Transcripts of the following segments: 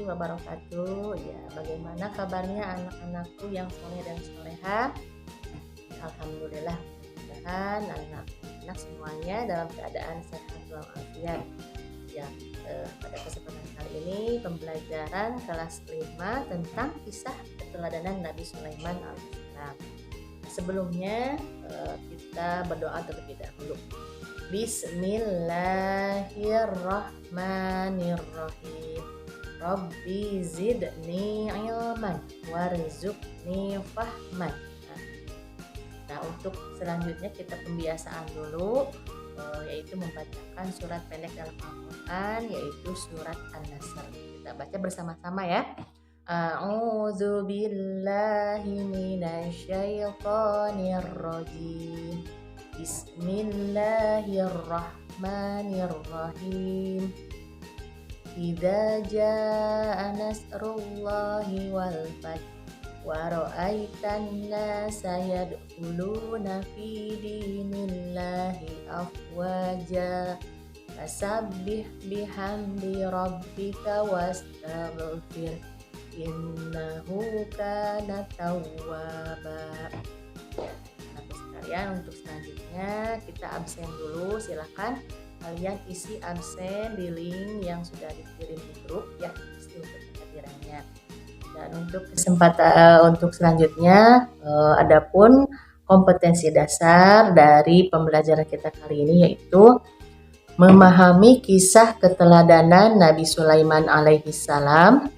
wabarakatuh. Ya, bagaimana kabarnya anak-anakku yang soleh dan soleha? Alhamdulillah, mudah-mudahan anak-anak semuanya dalam keadaan sehat walafiat. Ya, pada kesempatan kali ini pembelajaran kelas 5 tentang kisah keteladanan Nabi Sulaiman alaihissalam. Sebelumnya kita berdoa terlebih dahulu. Bismillahirrahmanirrahim. Rabbi zidni ilman warzuqni fahman. Nah, untuk selanjutnya kita pembiasaan dulu, yaitu membacakan surat pendek dalam Al-Quran, yaitu surat An-Nasr. Kita baca bersama-sama ya. A'udzu billahi minasyaitonir rajim. Bismillahirrahmanirrahim. Idza jaa nasrullahi wal fath wa ra'aitan nasa yadkhuluna fi dinillahi afwaja fasabbih bihamdi rabbika wastaghfir innahu kana tawwaba. Sekalian, untuk selanjutnya kita absen dulu. Silakan kalian isi absen di link yang sudah dikirim di grup ya, isi untuk kehadirannya. Dan untuk selanjutnya adapun kompetensi dasar dari pembelajaran kita kali ini yaitu memahami kisah keteladanan Nabi Sulaiman alaihissalam,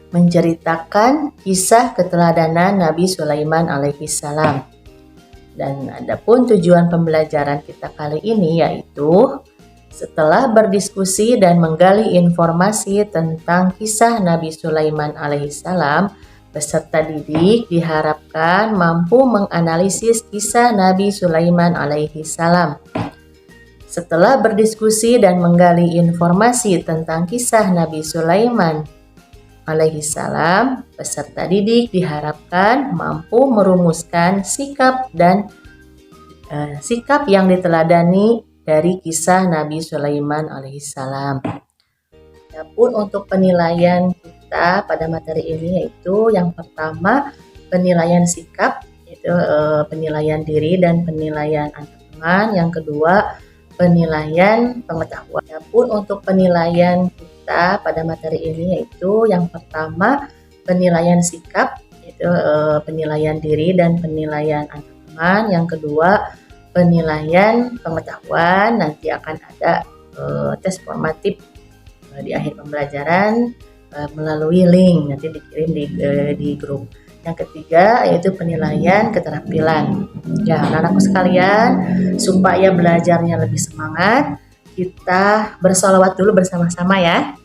menceritakan kisah keteladanan Nabi Sulaiman alaihissalam. Dan adapun tujuan pembelajaran kita kali ini yaitu setelah berdiskusi dan menggali informasi tentang kisah Nabi Sulaiman alaihissalam, peserta didik diharapkan mampu menganalisis kisah Nabi Sulaiman alaihissalam. Setelah berdiskusi dan menggali informasi tentang kisah Nabi Sulaiman alaihissalam, peserta didik diharapkan mampu merumuskan sikap yang diteladani dari kisah Nabi Sulaiman alaihissalam. Adapun untuk penilaian kita pada materi ini yaitu yang pertama penilaian sikap, yaitu penilaian diri dan penilaian antar teman. Yang kedua penilaian pengetahuan. Adapun untuk penilaian kita pada materi ini yaitu yang pertama penilaian sikap, yaitu penilaian diri dan penilaian antar teman. Yang kedua penilaian pengetahuan. Nanti akan ada tes formatif di akhir pembelajaran melalui link, nanti dikirim di grup. Yang ketiga yaitu penilaian keterampilan. Ya, anak-anakku sekalian, supaya belajarnya lebih semangat, kita bersolawat dulu bersama-sama ya.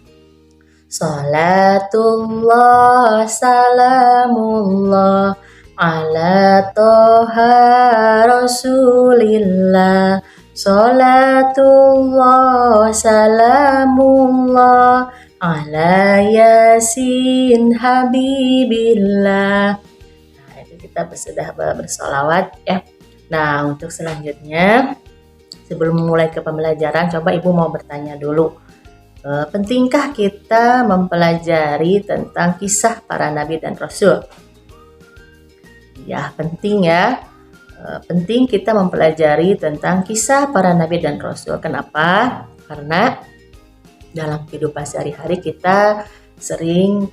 Salatullah salamullah ala toha rasulillah. Salatullah salamullah ala yasin habibillah. Nah, itu kita sudah bersolawat ya. Nah, untuk selanjutnya sebelum memulai ke pembelajaran, coba Ibu mau bertanya dulu. Pentingkah kita mempelajari tentang kisah para nabi dan rasul? Ya, penting ya. Penting kita mempelajari tentang kisah para nabi dan rasul. Kenapa? Karena dalam kehidupan sehari-hari kita sering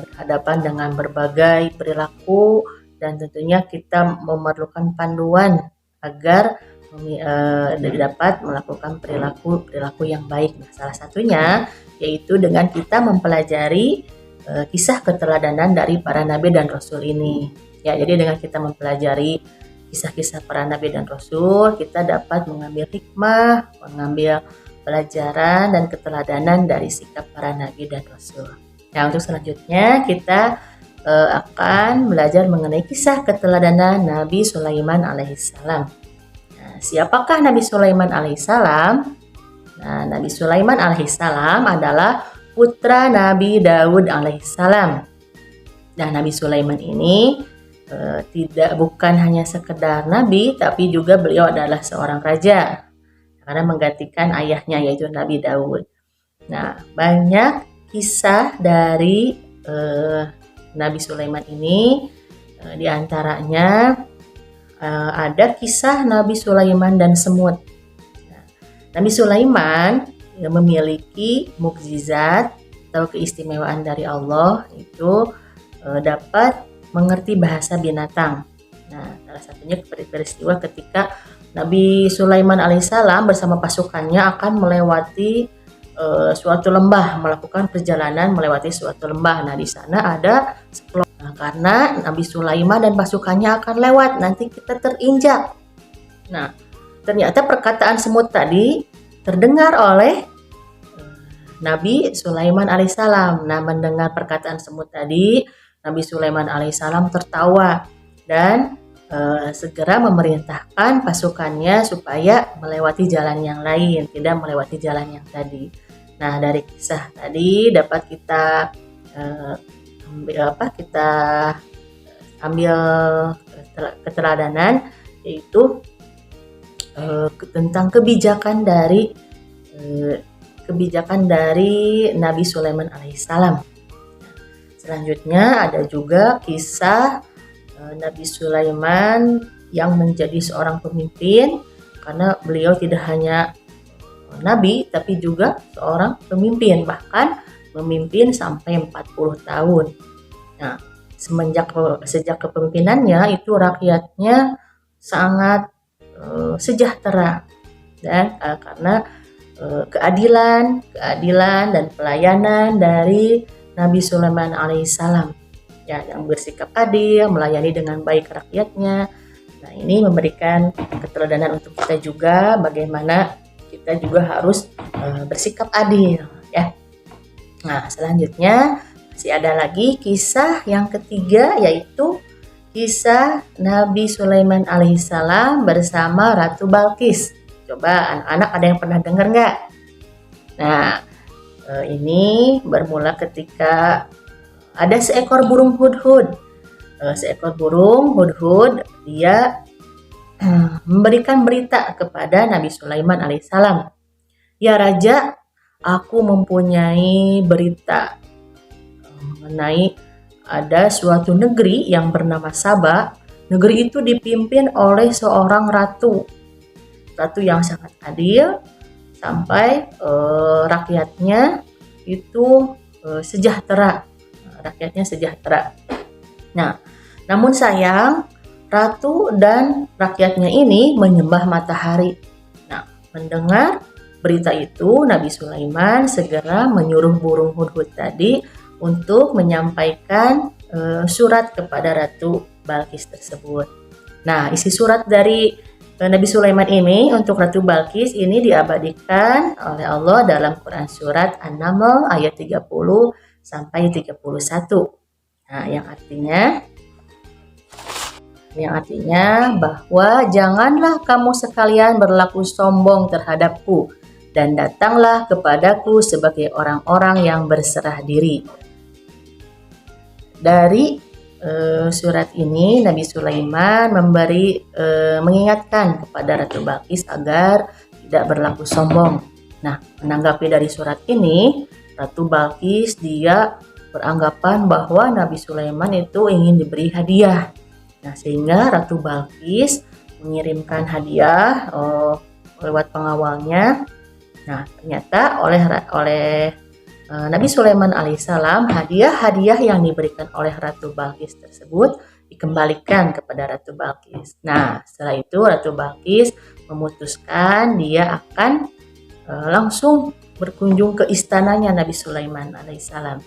berhadapan dengan berbagai perilaku dan tentunya kita memerlukan panduan agar dapat melakukan perilaku yang baik. Nah, salah satunya yaitu dengan kita mempelajari kisah keteladanan dari para nabi dan rasul ini. Ya, jadi dengan kita mempelajari kisah-kisah para nabi dan rasul, kita dapat mengambil hikmah, mengambil pelajaran dan keteladanan dari sikap para nabi dan rasul. Nah, untuk selanjutnya kita akan belajar mengenai kisah keteladanan Nabi Sulaiman alaihissalam. Nah, siapakah Nabi Sulaiman alaihissalam? Nah, Nabi Sulaiman alaihissalam adalah putra Nabi Daud alaihissalam. Dan Nabi Sulaiman ini bukan hanya sekedar nabi, tapi juga beliau adalah seorang raja karena menggantikan ayahnya yaitu Nabi Daud. Nah, banyak kisah dari Nabi Sulaiman ini, diantaranya ada kisah Nabi Sulaiman dan semut. Nah, Nabi Sulaiman memiliki mukjizat atau keistimewaan dari Allah, itu dapat mengerti bahasa binatang. Nah, salah satunya peristiwa ketika Nabi Sulaiman alaihissalam bersama pasukannya akan melewati suatu lembah, melakukan perjalanan melewati suatu lembah. Nah, di sana ada karena Nabi Sulaiman dan pasukannya akan lewat, nanti kita terinjak. Nah, ternyata perkataan semut tadi terdengar oleh Nabi Sulaiman alaihissalam. Nah, mendengar perkataan semut tadi, Nabi Sulaiman alaihissalam tertawa dan segera memerintahkan pasukannya supaya melewati jalan yang lain, tidak melewati jalan yang tadi. Nah, dari kisah tadi dapat kita ambil keteladanan, yaitu tentang kebijakan dari Nabi Sulaiman alaihissalam. Selanjutnya ada juga kisah Nabi Sulaiman yang menjadi seorang pemimpin, karena beliau tidak hanya nabi tapi juga seorang pemimpin, bahkan memimpin sampai 40 tahun. Nah, sejak kepemimpinannya itu rakyatnya sangat sejahtera, dan karena keadilan dan pelayanan dari Nabi Sulaiman alaihissalam, ya, yang bersikap adil, melayani dengan baik rakyatnya. Nah, ini memberikan keteladanan untuk kita juga, bagaimana kita juga harus bersikap adil, ya. Nah, selanjutnya masih ada lagi kisah yang ketiga, yaitu kisah Nabi Sulaiman alaihissalam bersama Ratu Balqis. Coba anak-anak ada yang pernah dengar nggak? Nah, ini bermula ketika ada seekor burung hudhud. Seekor burung hudhud, dia memberikan berita kepada Nabi Sulaiman alaihissalam. Ya Raja, aku mempunyai berita mengenai ada suatu negeri yang bernama Saba. Negeri itu dipimpin oleh seorang ratu yang sangat adil, sampai rakyatnya itu sejahtera. Nah, namun sayang, ratu dan rakyatnya ini menyembah matahari. Nah, mendengar berita itu, Nabi Sulaiman segera menyuruh burung hudhud tadi untuk menyampaikan surat kepada Ratu Balqis tersebut. Nah, isi surat dari Nabi Sulaiman ini untuk Ratu Balqis ini diabadikan oleh Allah dalam Quran surat An-Naml ayat 30 sampai 31. Nah, yang artinya bahwa janganlah kamu sekalian berlaku sombong terhadapku, dan datanglah kepadaku sebagai orang-orang yang berserah diri. Dari surat ini Nabi Sulaiman mengingatkan kepada Ratu Balqis agar tidak berlaku sombong. Nah, menanggapi dari surat ini, Ratu Balqis dia beranggapan bahwa Nabi Sulaiman itu ingin diberi hadiah. Nah, sehingga Ratu Balqis mengirimkan hadiah lewat pengawalnya. Nah, ternyata oleh Nabi Sulaiman alaihissalam, hadiah-hadiah yang diberikan oleh Ratu Balqis tersebut dikembalikan kepada Ratu Balqis. Nah, setelah itu Ratu Balqis memutuskan dia akan langsung berkunjung ke istananya Nabi Sulaiman alaihissalam.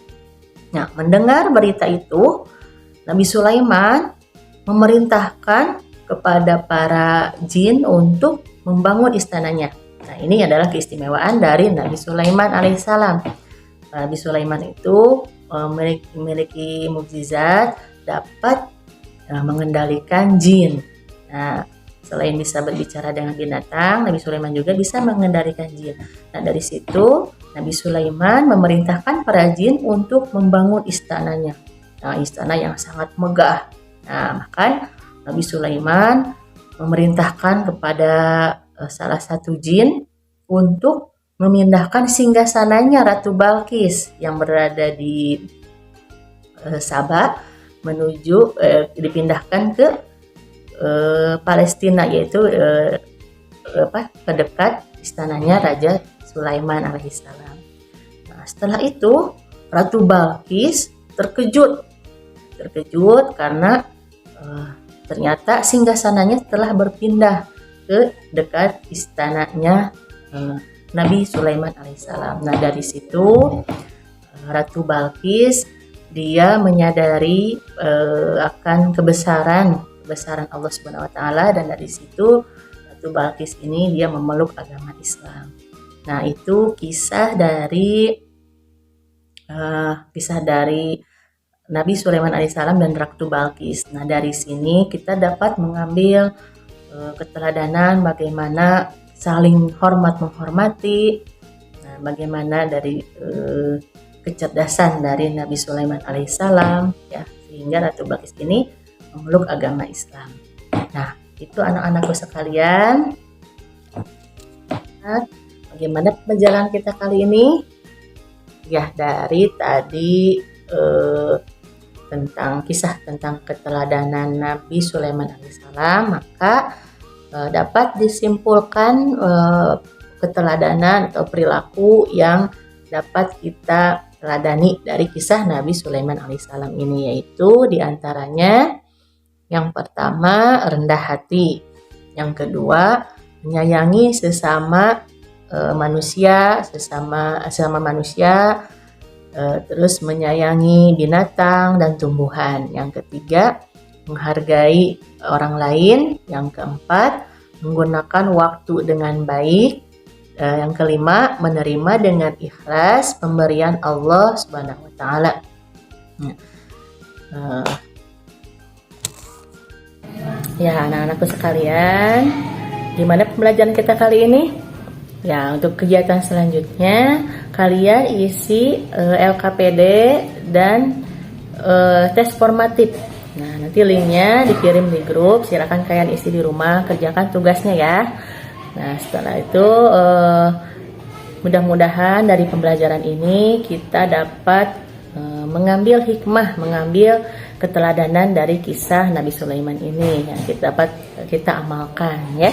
Nah, mendengar berita itu, Nabi Sulaiman memerintahkan kepada para jin untuk membangun istananya. Nah, ini adalah keistimewaan dari Nabi Sulaiman alaihissalam. Nabi Sulaiman itu memiliki mukjizat dapat mengendalikan jin. Nah, selain bisa berbicara dengan binatang, Nabi Sulaiman juga bisa mengendalikan jin. Nah, dari situ Nabi Sulaiman memerintahkan para jin untuk membangun istananya. Nah, istana yang sangat megah. Nah, maka Nabi Sulaiman memerintahkan kepada salah satu jin untuk memindahkan singgasananya Ratu Balkis yang berada di Sabah menuju dipindahkan ke Palestina, yaitu ke dekat istananya Raja Sulaiman alaihissalam. Nah, setelah itu Ratu Balkis terkejut karena ternyata singgasananya telah berpindah ke dekat istananya Nabi Sulaiman alaihissalam. Nah, dari situ Ratu Balkis dia menyadari akan kebesaran Allah Subhanahu wa taala, dan dari situ Ratu Balkis ini dia memeluk agama Islam. Nah, itu kisah dari Nabi Sulaiman alaihissalam dan Ratu Balkis. Nah, dari sini kita dapat mengambil keteladanan bagaimana saling hormat menghormati. Nah, bagaimana dari kecerdasan dari Nabi Sulaiman alaihissalam, ya, sehingga Ratu Balkis ini memeluk agama Islam. Nah, itu anak-anakku sekalian. Nah, bagaimana pembelajaran kita kali ini? Ya, dari tadi kisah tentang keteladanan Nabi Sulaiman alaihissalam, maka dapat disimpulkan keteladanan atau perilaku yang dapat kita teladani dari kisah Nabi Sulaiman alaihissalam ini, yaitu diantaranya yang pertama rendah hati, yang kedua menyayangi sesama manusia, terus menyayangi binatang dan tumbuhan. Yang ketiga, menghargai orang lain. Yang keempat, menggunakan waktu dengan baik. Yang kelima, menerima dengan ikhlas pemberian Allah Subhanahu wa taala. Ya, anak-anakku sekalian, gimana pembelajaran kita kali ini? Ya, untuk kegiatan selanjutnya kalian isi LKPD dan tes formatif. Nah, nanti linknya dikirim di grup, silakan kalian isi di rumah, kerjakan tugasnya ya. Nah, setelah itu mudah-mudahan dari pembelajaran ini kita dapat mengambil hikmah, mengambil keteladanan dari kisah Nabi Sulaiman ini yang kita amalkan ya.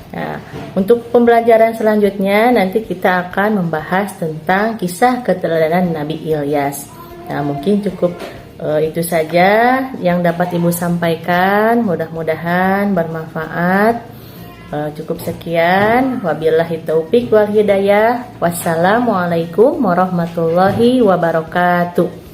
Nah, untuk pembelajaran selanjutnya nanti kita akan membahas tentang kisah keteladanan Nabi Ilyas. Nah, mungkin cukup itu saja yang dapat Ibu sampaikan. Mudah-mudahan bermanfaat. Cukup sekian. Wabillahi taufik wal hidayah. Wassalamualaikum warahmatullahi wabarakatuh.